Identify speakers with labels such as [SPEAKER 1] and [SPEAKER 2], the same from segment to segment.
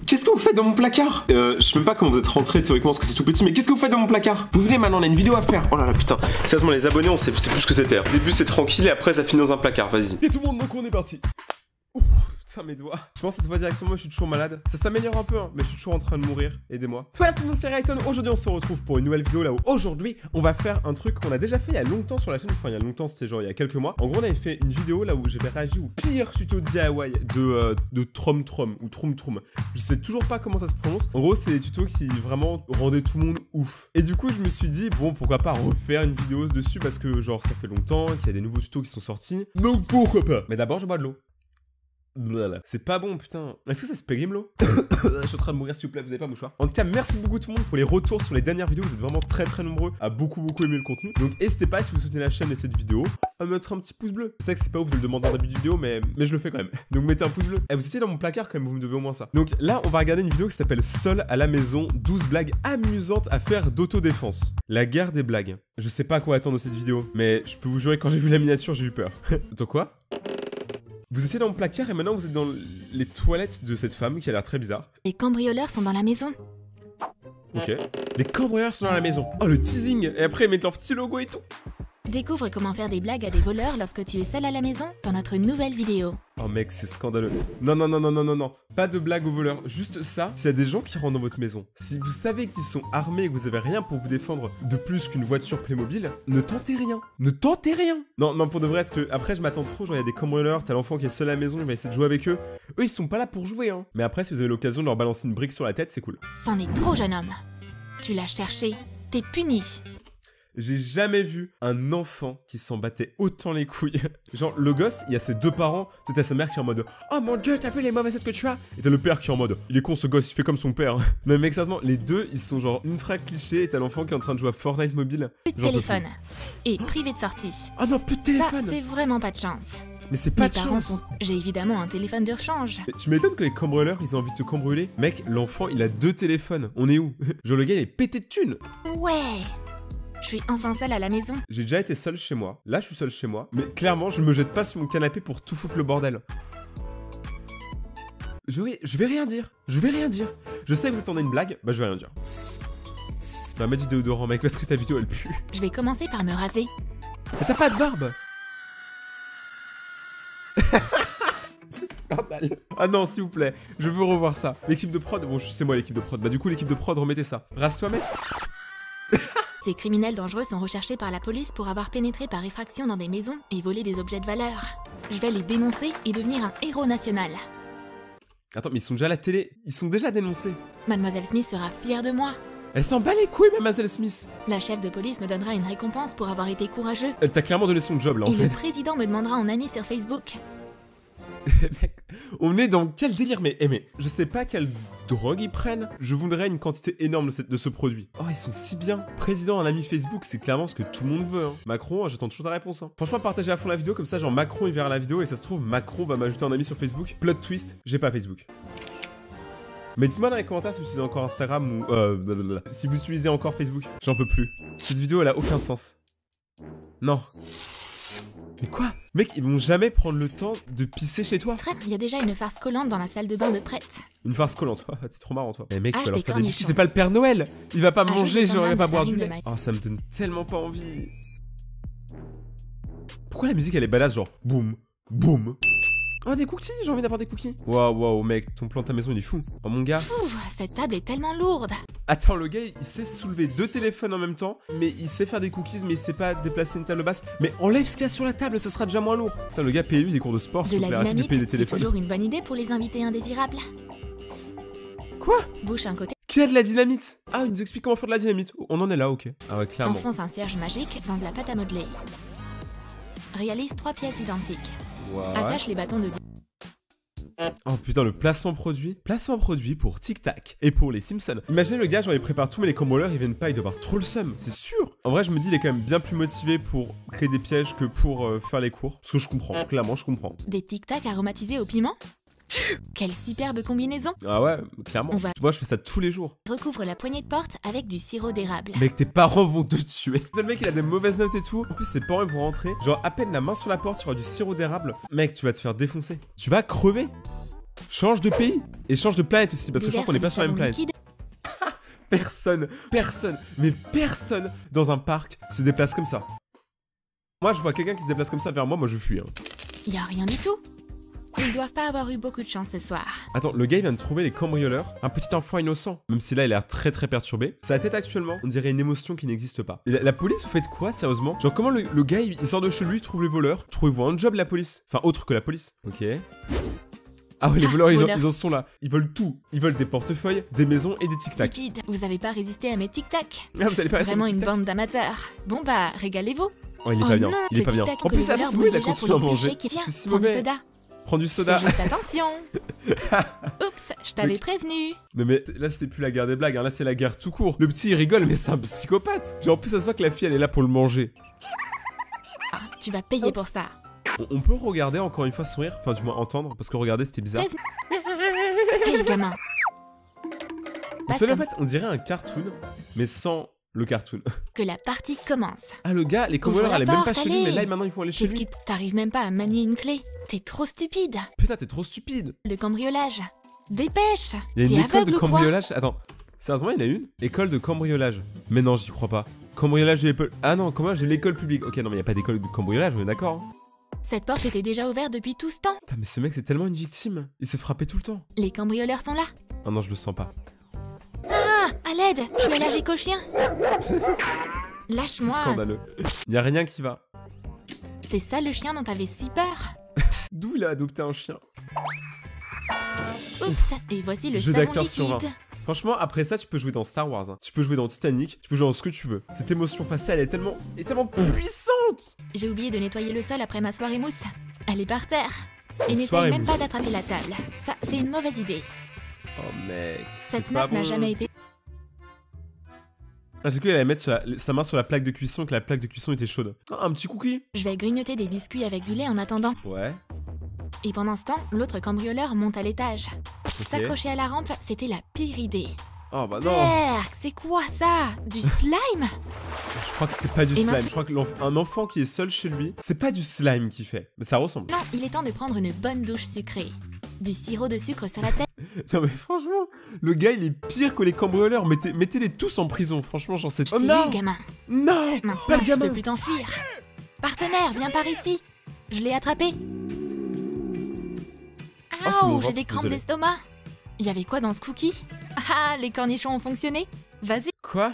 [SPEAKER 1] Qu'est-ce que vous faites dans mon placard? Je sais même pas comment vous êtes rentrés théoriquement parce que c'est tout petit, mais qu'est-ce que vous faites dans mon placard? Vous venez maintenant, on a une vidéo à faire. Oh là là, putain. Sérieusement, les abonnés, on sait plus ce que c'était. Au début, c'est tranquille et après, ça finit dans un placard, vas-y.
[SPEAKER 2] Et tout le monde, donc on est parti. Putain, mes doigts. Je pense que ça se voit directement, je suis toujours malade. Ça s'améliore un peu, hein, mais je suis toujours en train de mourir. Aidez-moi. Voilà tout le monde, c'est Rayton. Aujourd'hui, on se retrouve pour une nouvelle vidéo là où aujourd'hui, on va faire un truc qu'on a déjà fait il y a longtemps sur la chaîne. Enfin, il y a longtemps, c'était genre il y a quelques mois. En gros, on avait fait une vidéo là où j'avais réagi au pire tuto DIY de Trom Trom ou Troum Troum. Je sais toujours pas comment ça se prononce. En gros, c'est des tutos qui vraiment rendaient tout le monde ouf. Et du coup, je me suis dit, bon, pourquoi pas refaire une vidéo dessus parce que genre ça fait longtemps qu'il y a des nouveaux tutos qui sont sortis. Donc pourquoi pas. Mais d'abord, je bois de l'eau. C'est pas bon, putain. Est-ce que ça se périme l'eau? Je suis en train de mourir, s'il vous plaît, vous avez pas mouchoir. En tout cas, merci beaucoup tout le monde pour les retours sur les dernières vidéos. Vous êtes vraiment très nombreux à beaucoup aimer le contenu. Donc n'hésitez pas, si vous soutenez la chaîne et cette vidéo, à mettre un petit pouce bleu. Je sais que c'est pas ouf de le demander en début de vidéo, mais je le fais quand même. Donc mettez un pouce bleu. Et vous étiez dans mon placard quand même, vous me devez au moins ça. Donc là, on va regarder une vidéo qui s'appelle Seul à la maison, 12 blagues amusantes à faire d'autodéfense. La guerre des blagues. Je sais pas à quoi attendre de cette vidéo, mais je peux vous jurer, quand j'ai vu la miniature, j'ai eu peur. Attends, quoi? Vous étiez dans mon placard et maintenant vous êtes dans les toilettes de cette femme qui a l'air très bizarre.
[SPEAKER 3] Les cambrioleurs sont dans la maison.
[SPEAKER 2] Ok. Les cambrioleurs sont dans la maison. Oh, le teasing. Et après ils mettent leur petit logo et tout.
[SPEAKER 3] Découvre comment faire des blagues à des voleurs lorsque tu es seul à la maison dans notre nouvelle vidéo.
[SPEAKER 2] Oh mec, c'est scandaleux. Non. Pas de blague aux voleurs. Juste ça, s'il y a des gens qui rentrent dans votre maison, si vous savez qu'ils sont armés et que vous avez rien pour vous défendre de plus qu'une voiture Playmobil, ne tentez rien. Ne tentez rien. Non, pour de vrai, parce que après je m'attends trop, genre il y a des cambrioleurs, t'as l'enfant qui est seul à la maison, il va essayer de jouer avec eux. Eux, ils sont pas là pour jouer, hein. Mais après, si vous avez l'occasion de leur balancer une brique sur la tête, c'est cool.
[SPEAKER 3] C'en est trop, jeune homme. Tu l'as cherché. T'es puni.
[SPEAKER 2] J'ai jamais vu un enfant qui s'en battait autant les couilles. Genre, le gosse, il y a ses deux parents, c'était sa mère qui est en mode « Oh mon dieu, t'as vu les mauvaises notes que tu as ?» Et t'as le père qui est en mode « Il est con ce gosse, il fait comme son père. » Non mais sérieusement, les deux, ils sont genre ultra clichés et t'as l'enfant qui est en train de jouer à Fortnite mobile.
[SPEAKER 3] Plus de téléphone. Et privé de sortie.
[SPEAKER 2] Ah non, plus de téléphone.
[SPEAKER 3] Ça, c'est vraiment pas de chance.
[SPEAKER 2] Mais c'est pas
[SPEAKER 3] Mes
[SPEAKER 2] de
[SPEAKER 3] parents
[SPEAKER 2] chance.
[SPEAKER 3] J'ai évidemment un téléphone de rechange.
[SPEAKER 2] Mais tu m'étonnes que les cambrioleurs, ils ont envie de te cambrioler. Mec, l'enfant, il a deux téléphones. On est où? Genre, le gars, il est pété de thunes.
[SPEAKER 3] Ouais. Je suis enfin seule à la maison.
[SPEAKER 2] J'ai déjà été seul chez moi. Là, je suis seul chez moi. Mais clairement, je me jette pas sur mon canapé pour tout foutre le bordel. Je vais rien dire. Je vais rien dire. Je sais que vous attendez une blague. Bah, je vais rien dire. On va mettre du déodorant, mec, parce que ta vidéo, elle pue.
[SPEAKER 3] Je vais commencer par me raser.
[SPEAKER 2] Mais t'as pas de barbe. C'est scandaleux. Ah non, s'il vous plaît. Je veux revoir ça. L'équipe de prod. Bon, c'est moi l'équipe de prod. Bah, du coup, l'équipe de prod, remettez ça. Rase-toi, mec.
[SPEAKER 3] Ces criminels dangereux sont recherchés par la police pour avoir pénétré par effraction dans des maisons et volé des objets de valeur. Je vais les dénoncer et devenir un héros national.
[SPEAKER 2] Attends, mais ils sont déjà à la télé. Ils sont déjà dénoncés.
[SPEAKER 3] Mademoiselle Smith sera fière de moi.
[SPEAKER 2] Elle s'en bat les couilles, Mademoiselle Smith.
[SPEAKER 3] La chef de police me donnera une récompense pour avoir été courageux.
[SPEAKER 2] Elle t'a clairement donné son job, là, en
[SPEAKER 3] et
[SPEAKER 2] fait.
[SPEAKER 3] le président me demandera en ami sur Facebook.
[SPEAKER 2] Mec, on est dans quel délire? Mais je sais pas quelle drogue ils prennent. Je voudrais une quantité énorme de ce produit. Oh, ils sont si bien. Président, un ami Facebook, c'est clairement ce que tout le monde veut. Hein. Macron, j'attends toujours ta réponse. Hein. Franchement, partagez à fond la vidéo, comme ça, genre Macron il verra la vidéo et ça se trouve, Macron va m'ajouter un ami sur Facebook. Plot twist, j'ai pas Facebook. Mais dites-moi dans les commentaires si vous utilisez encore Instagram ou si vous utilisez encore Facebook. J'en peux plus. Cette vidéo, elle a aucun sens. Non. Mais quoi? Mec, ils vont jamais prendre le temps de pisser chez toi.
[SPEAKER 3] Il y a déjà une farce collante dans la salle de bain de prête.
[SPEAKER 2] Une farce collante, t'es trop marrant toi. Mais mec, tu vas leur faire des
[SPEAKER 3] cornichons.
[SPEAKER 2] biscuits, c'est pas le Père Noël. Il va pas manger, genre il va pas boire du lait.
[SPEAKER 3] maïs.
[SPEAKER 2] Oh, ça me donne tellement pas envie. Pourquoi la musique elle est badass, genre boum, boum. Oh, des cookies, j'ai envie d'avoir des cookies. Waouh, mec, ton plan de ta maison il est fou. Oh mon gars.
[SPEAKER 3] Ouh, cette table est tellement lourde.
[SPEAKER 2] Attends, le gars il sait soulever deux téléphones en même temps, mais il sait faire des cookies, mais il sait pas déplacer une table basse. Mais enlève ce qu'il y a sur la table, ça sera déjà moins lourd. Putain, le gars paye lui des cours de sport,
[SPEAKER 3] De
[SPEAKER 2] s'il vous
[SPEAKER 3] la
[SPEAKER 2] plaît, arrêtez de
[SPEAKER 3] dynamite,
[SPEAKER 2] payer des
[SPEAKER 3] c'est
[SPEAKER 2] téléphones.
[SPEAKER 3] toujours une bonne idée pour les invités indésirables.
[SPEAKER 2] Quoi?
[SPEAKER 3] Bouche un côté.
[SPEAKER 2] Qui a de la dynamite? Ah, il nous explique comment faire de la dynamite. On en est là, ok. Ah ouais, clairement.
[SPEAKER 3] Enfonce un cierge magique dans de la pâte à modeler. Réalise 3 pièces identiques.
[SPEAKER 2] What?
[SPEAKER 3] Attache les bâtons de...
[SPEAKER 2] Oh putain, le placement produit. Placement produit pour Tic Tac et pour les Simpsons. Imaginez le gars, genre il prépare tout, mais les cambrioleurs ils viennent pas, ils doivent avoir trop le seum, c'est sûr. En vrai, je me dis, il est quand même bien plus motivé pour créer des pièges que pour faire les cours. Parce que je comprends, clairement, je comprends.
[SPEAKER 3] Des tic-tac aromatisés au piment? Quelle superbe combinaison!
[SPEAKER 2] Ah ouais, clairement. Moi, je fais ça tous les jours.
[SPEAKER 3] Recouvre la poignée de porte avec du sirop d'érable.
[SPEAKER 2] Mec, tes parents vont te tuer. Le mec, il a des mauvaises notes et tout. En plus, ses parents, ils vont rentrer. Genre, à peine la main sur la porte, il y aura du sirop d'érable. Mec, tu vas te faire défoncer. Tu vas crever. Change de pays et change de planète aussi, parce que je crois qu'on n'est pas sur la même planète. Personne dans un parc se déplace comme ça. Moi, je vois quelqu'un qui se déplace comme ça vers moi, je fuis. Hein.
[SPEAKER 3] Y a rien du tout. Ils doivent pas avoir eu beaucoup de chance ce soir.
[SPEAKER 2] Attends, le gars il vient de trouver les cambrioleurs, un petit enfant innocent. Même si là il a l'air très perturbé. Sa tête actuellement, on dirait une émotion qui n'existe pas. Et la police, vous faites quoi sérieusement? Genre comment le gars il sort de chez lui, trouve les voleurs, trouvez-vous un job la police? Enfin autre que la police. Ok. Ah ouais, les voleurs, ils en sont là. Ils veulent tout. Ils veulent des portefeuilles, des maisons et des tic-tac.
[SPEAKER 3] Stupide, vous avez pas résisté à mes tic-tac.
[SPEAKER 2] Ah, vous allez pas rester
[SPEAKER 3] Vraiment une bande d'amateurs. Bon bah, régalez-vous.
[SPEAKER 2] Oh, il est pas bien. Il est pas bien. En plus, attends, c'est moi, il a continué à manger. C'est si mauvais. Prends du soda.
[SPEAKER 3] Fais juste attention. Oups, je t'avais prévenu.
[SPEAKER 2] Non mais là c'est plus la guerre des blagues, hein. Là c'est la guerre tout court. Le petit il rigole mais c'est un psychopathe. Genre en plus ça se voit que la fille elle est là pour le manger.
[SPEAKER 3] Ah, tu vas payer pour ça.
[SPEAKER 2] On peut regarder encore une fois son rire, enfin du moins entendre, parce que regarder c'était bizarre.
[SPEAKER 3] Hey gamin.
[SPEAKER 2] C'est en fait on dirait un cartoon, mais sans le cartoon.
[SPEAKER 3] Que la partie commence.
[SPEAKER 2] Ah le gars, les cambrioleurs allaient même pas chez lui, mais là maintenant ils vont aller chez lui.
[SPEAKER 3] T'arrives même pas à manier une clé. T'es trop stupide.
[SPEAKER 2] Putain t'es trop stupide.
[SPEAKER 3] Le cambriolage. Dépêche.
[SPEAKER 2] Il y a une école de cambriolage. Attends, sérieusement il y en a une école de cambriolage. Mais non j'y crois pas. Cambriolage de l'école... Ah non, cambriolage de l'école publique. Ok non mais y a pas d'école de cambriolage, on est d'accord.
[SPEAKER 3] Cette porte était déjà ouverte depuis tout ce temps.
[SPEAKER 2] Putain mais ce mec c'est tellement une victime. Il s'est frappé tout le temps.
[SPEAKER 3] Les cambrioleurs sont là.
[SPEAKER 2] Oh non je le sens pas.
[SPEAKER 3] Ah, à l'aide, je suis allergique au chien. Lâche-moi.
[SPEAKER 2] C'est scandaleux. Y a rien qui va.
[SPEAKER 3] C'est ça le chien dont t'avais si peur?
[SPEAKER 2] D'où il a adopté un chien?
[SPEAKER 3] Oups, et voici le
[SPEAKER 2] jeu
[SPEAKER 3] savon
[SPEAKER 2] d'acteur sur 20.
[SPEAKER 3] liquide.
[SPEAKER 2] Franchement, après ça, tu peux jouer dans Star Wars. Hein. Tu peux jouer dans Titanic, tu peux jouer dans ce que tu veux. Cette émotion faciale est tellement puissante.
[SPEAKER 3] J'ai oublié de nettoyer le sol après ma soirée mousse. Elle est par terre. Et
[SPEAKER 2] Soirée
[SPEAKER 3] n'essaye même
[SPEAKER 2] mousse.
[SPEAKER 3] pas d'attraper la table. Ça, c'est une mauvaise idée.
[SPEAKER 2] Oh mec,
[SPEAKER 3] Cette
[SPEAKER 2] c'est pas
[SPEAKER 3] nappe n'a
[SPEAKER 2] bon.
[SPEAKER 3] jamais été...
[SPEAKER 2] Ah, j'ai cru qu'elle allait mettre sa main sur la plaque de cuisson, que la plaque de cuisson était chaude. Oh, un petit cookie.
[SPEAKER 3] Je vais grignoter des biscuits avec du lait en attendant.
[SPEAKER 2] Ouais.
[SPEAKER 3] Et pendant ce temps, l'autre cambrioleur monte à l'étage. S'accrocher à la rampe, c'était la pire idée.
[SPEAKER 2] Oh bah non.
[SPEAKER 3] Berk, c'est quoi ça? Du slime?
[SPEAKER 2] Je crois que c'est pas du slime. Je crois qu'un enfant qui est seul chez lui, c'est pas du slime qu'il fait. Mais ça ressemble.
[SPEAKER 3] Non, il est temps de prendre une bonne douche sucrée. Du sirop de sucre sur la tête.
[SPEAKER 2] Non mais franchement, le gars il est pire que les cambrioleurs. Mettez-les tous en prison, franchement j'en sais...
[SPEAKER 3] Oh non, gamin.
[SPEAKER 2] Non.
[SPEAKER 3] Maintenant,
[SPEAKER 2] pas le
[SPEAKER 3] tu
[SPEAKER 2] gamin.
[SPEAKER 3] peux plus t'enfuir. Partenaire, viens par ici. Je l'ai attrapé.
[SPEAKER 2] Oh, c'est mon
[SPEAKER 3] Ouh,
[SPEAKER 2] ventre,
[SPEAKER 3] j'ai des crampes
[SPEAKER 2] désolé.
[SPEAKER 3] d'estomac. Il y avait quoi dans ce cookie? Ah, les cornichons ont fonctionné. Vas-y.
[SPEAKER 2] Quoi?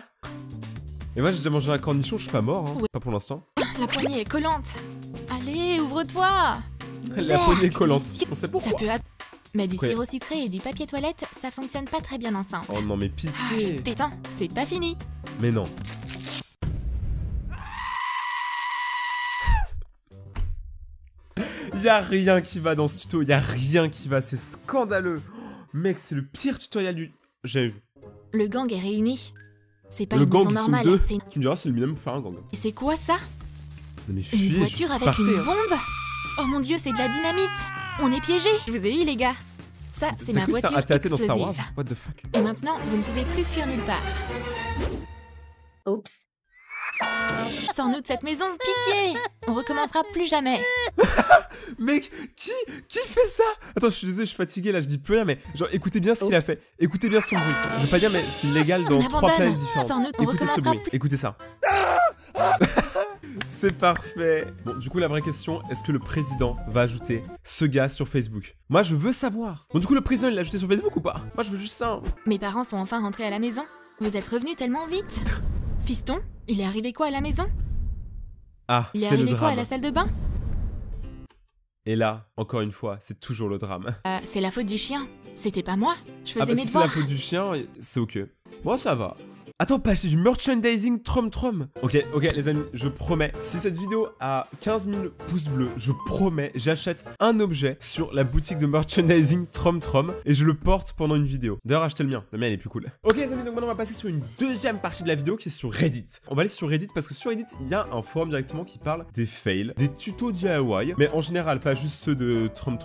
[SPEAKER 2] Et moi j'ai déjà mangé un cornichon, je suis pas mort, hein.
[SPEAKER 3] Ouais.
[SPEAKER 2] Pas pour l'instant.
[SPEAKER 3] La poignée est collante. Allez, ouvre-toi.
[SPEAKER 2] La poignée est collante. On sait
[SPEAKER 3] Ça
[SPEAKER 2] pourquoi.
[SPEAKER 3] peut Mais du
[SPEAKER 2] Quoi?
[SPEAKER 3] sirop sucré et du papier toilette, ça fonctionne pas très bien ensemble.
[SPEAKER 2] Oh non mais pitié.
[SPEAKER 3] Détends, c'est pas fini.
[SPEAKER 2] Mais non. Y'a rien qui va dans ce tuto, y'a rien qui va, c'est scandaleux. Mec, c'est le pire tutoriel du... J'ai vu.
[SPEAKER 3] Le gang est réuni. C'est pas
[SPEAKER 2] Le
[SPEAKER 3] une
[SPEAKER 2] gang,
[SPEAKER 3] maison
[SPEAKER 2] ils sont
[SPEAKER 3] normale,
[SPEAKER 2] deux.
[SPEAKER 3] c'est
[SPEAKER 2] Tu me diras, c'est le minimum pour faire un gang.
[SPEAKER 3] c'est quoi ça?
[SPEAKER 2] Non mais
[SPEAKER 3] Une
[SPEAKER 2] fuyez,
[SPEAKER 3] voiture avec
[SPEAKER 2] partez,
[SPEAKER 3] une
[SPEAKER 2] hein.
[SPEAKER 3] bombe? Oh mon dieu, c'est de la dynamite. On est piégés. Je vous ai eu les gars. Ça, c'est
[SPEAKER 2] T'as
[SPEAKER 3] ma
[SPEAKER 2] cru que
[SPEAKER 3] voiture
[SPEAKER 2] c'était dans Star Wars?
[SPEAKER 3] explosive.
[SPEAKER 2] What the fuck?
[SPEAKER 3] Et maintenant, vous ne pouvez plus fuir nulle part.
[SPEAKER 4] Oups.
[SPEAKER 3] Sors-nous de cette maison, pitié. On recommencera plus jamais.
[SPEAKER 2] Mec, qui fait ça? Attends, je suis désolé, je suis fatigué là, je dis plus rien, mais genre écoutez bien ce qu'il a fait. Écoutez bien son bruit. Je vais pas dire, mais c'est illégal dans
[SPEAKER 3] On
[SPEAKER 2] 3
[SPEAKER 3] abandonne.
[SPEAKER 2] planètes différentes.
[SPEAKER 3] Sans nous, on
[SPEAKER 2] Écoutez ce
[SPEAKER 3] recommencera
[SPEAKER 2] bruit,
[SPEAKER 3] plus.
[SPEAKER 2] écoutez ça. C'est parfait. Bon, du coup, la vraie question, est-ce que le président va ajouter ce gars sur Facebook? Moi, je veux savoir. Bon, du coup, le président, il l'a ajouté sur Facebook ou pas? Moi, je veux juste ça. Hein.
[SPEAKER 3] Mes parents sont enfin rentrés à la maison. Vous êtes revenus tellement vite. Fiston, il est arrivé quoi à la maison?
[SPEAKER 2] Ah,
[SPEAKER 3] Il est
[SPEAKER 2] c'est le
[SPEAKER 3] arrivé quoi à
[SPEAKER 2] drame.
[SPEAKER 3] la salle de bain?
[SPEAKER 2] Et là, encore une fois, c'est toujours le drame.
[SPEAKER 3] C'est la faute du chien. C'était pas moi. Je faisais
[SPEAKER 2] Ah bah
[SPEAKER 3] mes
[SPEAKER 2] si c'est la
[SPEAKER 3] devoirs.
[SPEAKER 2] faute du chien, c'est ok. Bon, ça va. Attends, pas acheter du merchandising Trom. Ok, les amis, je promets, si cette vidéo a 15 000 pouces bleus, je promets, j'achète un objet sur la boutique de merchandising Trom et je le porte pendant une vidéo. D'ailleurs, achetez le mien il est plus cool. Ok, les amis, donc maintenant on va passer sur une deuxième partie de la vidéo qui est sur Reddit. On va aller sur Reddit parce que sur Reddit, il y a un forum directement qui parle des fails, des tutos DIY, mais en général, pas juste ceux de Trom,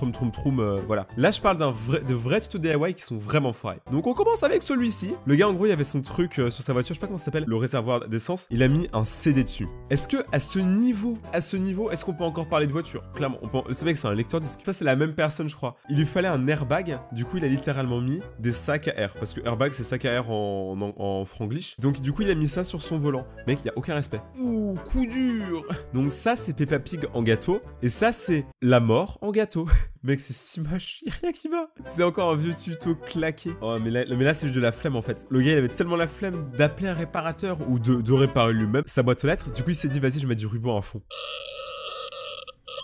[SPEAKER 2] voilà. Là, je parle de vrais tutos DIY qui sont vraiment foirés. Donc on commence avec celui-ci. Le gars, en gros, il avait son truc sur sur sa voiture, je sais pas comment ça s'appelle, le réservoir d'essence, il a mis un CD dessus. Est-ce que à ce niveau, est-ce qu'on peut encore parler de voiture? Clairement, ce mec c'est un lecteur disque. Ça c'est la même personne je crois. Il lui fallait un airbag, du coup il a littéralement mis des sacs à air, parce que airbag c'est sac à air en franglish. Donc du coup il a mis ça sur son volant. Mec, il y a aucun respect. Ouh, coup dur. Donc ça c'est Peppa Pig en gâteau, et ça c'est la mort en gâteau. Mec, c'est si moche, y'a rien qui va. C'est encore un vieux tuto claqué. Oh, mais là c'est juste de la flemme en fait. Le gars, il avait tellement la flemme d'appeler un réparateur ou de réparer lui-même sa boîte aux lettres. Du coup, il s'est dit, vas-y, je mets du ruban à fond.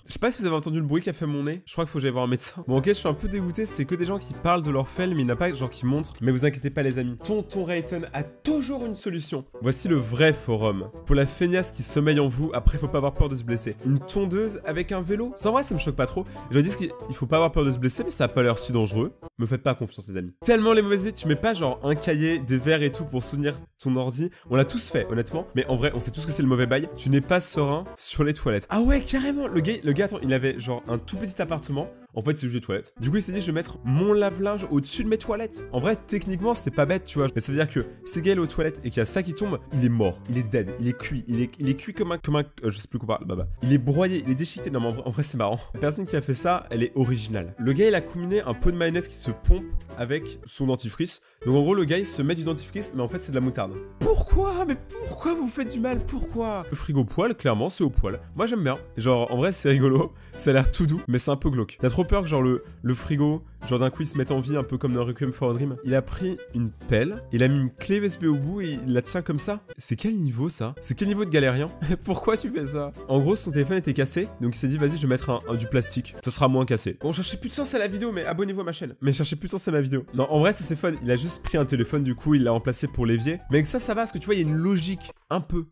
[SPEAKER 2] Je sais pas si vous avez entendu le bruit qu'a fait mon nez. Je crois qu'il faut que j'aille voir un médecin. Bon, ok, je suis un peu dégoûté. C'est que des gens qui parlent de leur fail, mais il n'y en a pas genre qui montrent. Mais vous inquiétez pas, les amis. Tonton Rayton a toujours une solution. Voici le vrai forum. Pour la feignasse qui sommeille en vous, après, faut pas avoir peur de se blesser. Une tondeuse avec un vélo. C'est en vrai, ça me choque pas trop. Je dis qu'il faut pas avoir peur de se blesser, mais ça a pas l'air si dangereux. Me faites pas confiance, les amis. Tellement les mauvaises idées, tu mets pas genre un cahier, des verres et tout pour soutenir ton ordi. On l'a tous fait, honnêtement. Mais en vrai, on sait tous que c'est le mauvais bail. Tu n'es pas serein sur les toilettes. Ah ouais, carrément. Le gars, attends, il avait genre un tout petit appartement. En fait, c'est juste des toilettes. Du coup, il s'est dit, je vais mettre mon lave-linge au-dessus de mes toilettes. En vrai, techniquement, c'est pas bête, tu vois. Mais ça veut dire que si le gars est aux toilettes et qu'il y a ça qui tombe, il est mort, il est dead, il est cuit, il est cuit comme un je sais plus quoi parle, baba. Il est broyé, il est déchiqueté. Non, mais en vrai, c'est marrant. La personne qui a fait ça, elle est originale. Le gars, il a combiné un pot de mayonnaise qui se pompe avec son dentifrice. Donc en gros, le gars, il se met du dentifrice, mais en fait, c'est de la moutarde. Pourquoi? Mais pourquoi vous faites du mal? Pourquoi? Le frigo poil, clairement, c'est au poil. Moi, j'aime bien. Genre, en vrai, c'est rigolo. Ça a l'air tout doux, mais c'est un peu glauque. T'as trop peur que genre le frigo, genre d'un coup, il se mette en vie un peu comme dans Requiem for a Dream. Il a pris une pelle, il a mis une clé USB au bout et il la tient comme ça. C'est quel niveau, ça? C'est quel niveau de galérien? Pourquoi tu fais ça? En gros, son téléphone était cassé, donc il s'est dit, vas-y, je vais mettre du plastique. Ce sera moins cassé. Bon, cherchez plus de sens à la vidéo, mais abonnez-vous à ma chaîne. Mais cherchez plus de sens à ma vidéo. Non, en vrai, ça c'est fun. Il a juste pris un téléphone, du coup, il l'a remplacé pour l'évier. Mais avec ça va, parce que tu vois, il y a une logique. Un peu.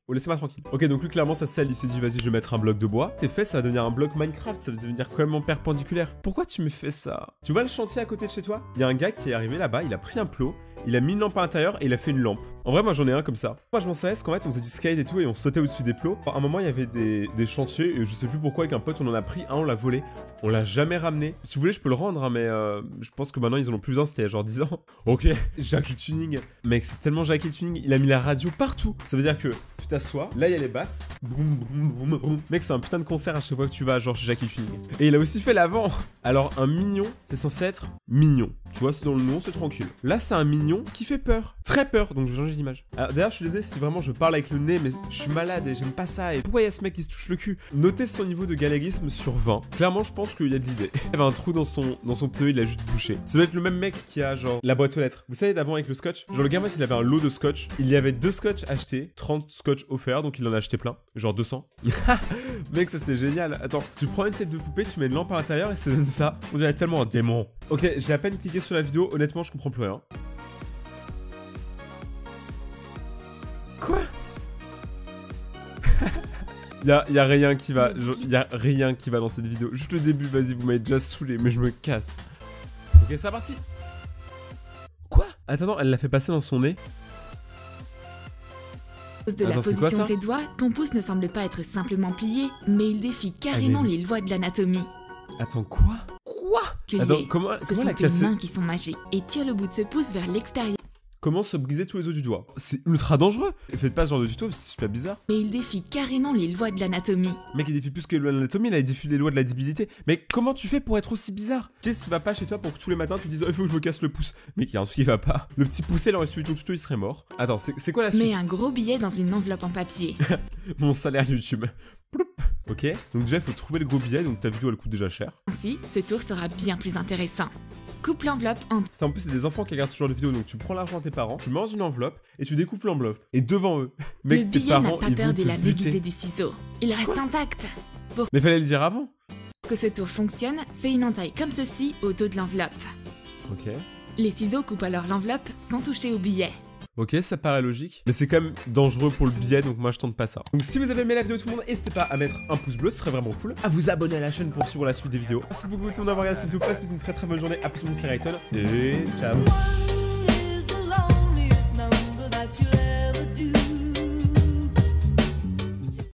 [SPEAKER 2] Oh, laissez-moi tranquille. Ok, donc lui, clairement, ça scelle. Il s'est dit, vas-y, je vais mettre un bloc de bois. T'es fait, ça va devenir un bloc Minecraft. Ça va devenir quand même en perpendiculaire. Pourquoi tu me fais ça? Tu vois le chantier à côté de chez toi? Il y a un gars qui est arrivé là-bas, il a pris un plot, il a mis une lampe à l'intérieur et il a fait une lampe. En vrai, moi, j'en ai un comme ça. Moi, je m'en savais, parce qu'en fait, on faisait du skate et tout et on sautait au-dessus des plots. À un moment, il y avait des chantiers et je sais plus pourquoi, avec un pote, on en a pris un, on l'a volé. On l'a jamais ramené. Si vous voulez, je peux le rendre, hein, mais je pense que maintenant, ils en ont plus besoin. C'était il y a genre 10 ans. Ok, Jackie Tuning. Mec, c'est tellement Jackie Tuning. Il a mis la radio partout. Ça veut dire que tu t'assois, là, il y a les basses. Boum, boum, boum, boum. Mec, c'est un putain de concert à chaque fois que tu vas, genre chez Jackie Tuning. Et il a aussi fait l'avant. Alors, un mignon, c'est censé être mignon. Tu vois, c'est dans le nom, c'est tranquille. Là, c'est un mignon qui fait peur. Très peur, donc je vais changer d'image. D'ailleurs, je suis désolé si vraiment je parle avec le nez, mais je suis malade et j'aime pas ça. Et pourquoi il y a ce mec qui se touche le cul? Notez son niveau de galérisme sur 20. Clairement, je pense qu'il y a de l'idée. Il y avait un trou dans son pneu, il a juste bouché. Ça doit être le même mec qui a genre la boîte aux lettres. Vous savez, d'avant avec le scotch. Genre, le gars, moi, il avait un lot de scotch. Il y avait 2 scotch achetés, 30 scotch offerts, donc il en a acheté plein. Genre 200. Mec, ça c'est génial. Attends, tu prends une tête de poupée, tu mets une lampe à l'intérieur et ça donne ça. On dirait tellement un démon. Ok, j'ai à peine cliqué sur la vidéo, honnêtement, je comprends plus rien. Quoi? y a rien qui va, y a rien qui va dans cette vidéo. Juste le début, vas-y, vous m'avez déjà saoulé, mais je me casse. Ok, c'est parti. Quoi? Attends, elle l'a fait passer dans son nez.
[SPEAKER 3] De la position de tes doigts, ton pouce ne semble pas être simplement plié, mais il défie carrément les lois de l'anatomie.
[SPEAKER 2] Attends, quoi? Attends, comment
[SPEAKER 3] ce sont tes mains qui sont magiques, et tire le bout de ce pouce vers l'extérieur.
[SPEAKER 2] Comment se briser tous les os du doigt? C'est ultra dangereux. Et faites pas ce genre de tuto, c'est super bizarre.
[SPEAKER 3] Mais il défie carrément les lois de l'anatomie.
[SPEAKER 2] Mec, il défie plus que les lois de l'anatomie, il a défié les lois de la débilité. Mais comment tu fais pour être aussi bizarre? Qu'est-ce qui va pas chez toi pour que tous les matins tu dises, oh, il faut que je me casse le pouce? Mec, il y a un truc qui va pas. Le petit poussé, il aurait suivi ton tuto, il serait mort. Attends, c'est quoi la suite?
[SPEAKER 3] Mets un gros billet dans une enveloppe en papier.
[SPEAKER 2] Mon salaire YouTube. Ok, donc déjà il faut trouver le gros billet, donc ta vidéo elle coûte déjà cher.
[SPEAKER 3] Ainsi, ce tour sera bien plus intéressant. Coupe l'enveloppe en...
[SPEAKER 2] Ça en plus c'est des enfants qui regardent ce genre de vidéo, donc tu prends l'argent à tes parents, tu mets dans une enveloppe et tu découpes l'enveloppe. Et devant eux, mec, tes parents ils vont te buter. Le billet n'a pas peur de la déguiser
[SPEAKER 3] du ciseau. Il reste intact.
[SPEAKER 2] Mais fallait le dire avant.
[SPEAKER 3] Pour que ce tour fonctionne, fais une entaille comme ceci au dos de l'enveloppe.
[SPEAKER 2] Ok.
[SPEAKER 3] Les ciseaux coupent alors l'enveloppe sans toucher au billet.
[SPEAKER 2] Ok, ça paraît logique, mais c'est quand même dangereux pour le billet, donc moi je tente pas ça. Donc si vous avez aimé la vidéo tout le monde, n'hésitez pas à mettre un pouce bleu, ce serait vraiment cool. À vous abonner à la chaîne pour suivre la suite des vidéos. Merci beaucoup tout le monde d'avoir regardé cette vidéo, passez une très bonne journée, à plus mon Rayton, et ciao.